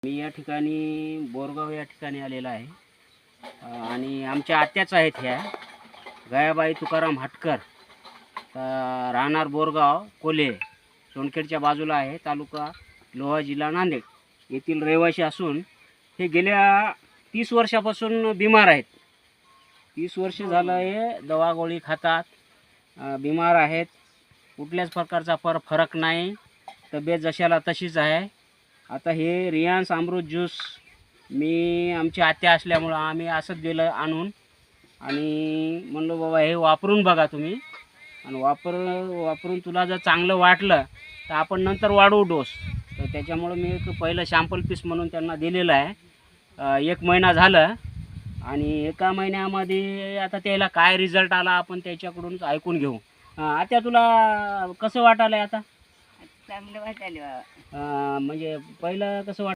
मी या ठिकाणी बोरगाव या ठिकाणी आलेला आहे आणि आमच्या आत्याच आहेत ह्या गयाबाई तुकाराम हटकर. राहणार बोरगाव कोल्हे सोनखेडच्या बाजूला आहे, तालुका लोहा, जिल्हा नांदेड येथील रहिवासी असून हे गेल्या 30 वर्षापासून बिमार आहेत. 30 वर्ष झालं हे दवा गोळी खातात, बिमार आहेत. कुठल्याच प्रकारचा फरक नाही, तब्येत जशाला तशीच आहे. आता हे रियांस अमृत ज्यूस मी आमची आत्या असल्यामुळं आम्ही असंच दिलं आणून आणि म्हणलो बाबा हे वापरून बघा तुम्ही, आणि वापरून तुला जर चांगलं वाटलं तर आपण नंतर वाढवू डोस. तर त्याच्यामुळं मी एक पहिलं शॅम्पल पीस म्हणून त्यांना दिलेलं आहे. 1 महिना झालं आणि 1 महिन्यामध्ये आता त्याला काय रिझल्ट आला आपण त्याच्याकडूनच ऐकून घेऊ. आता तुला कसं वाटायला आता? चांगलं वाटायला. म्हणजे पहिलं कसं वाट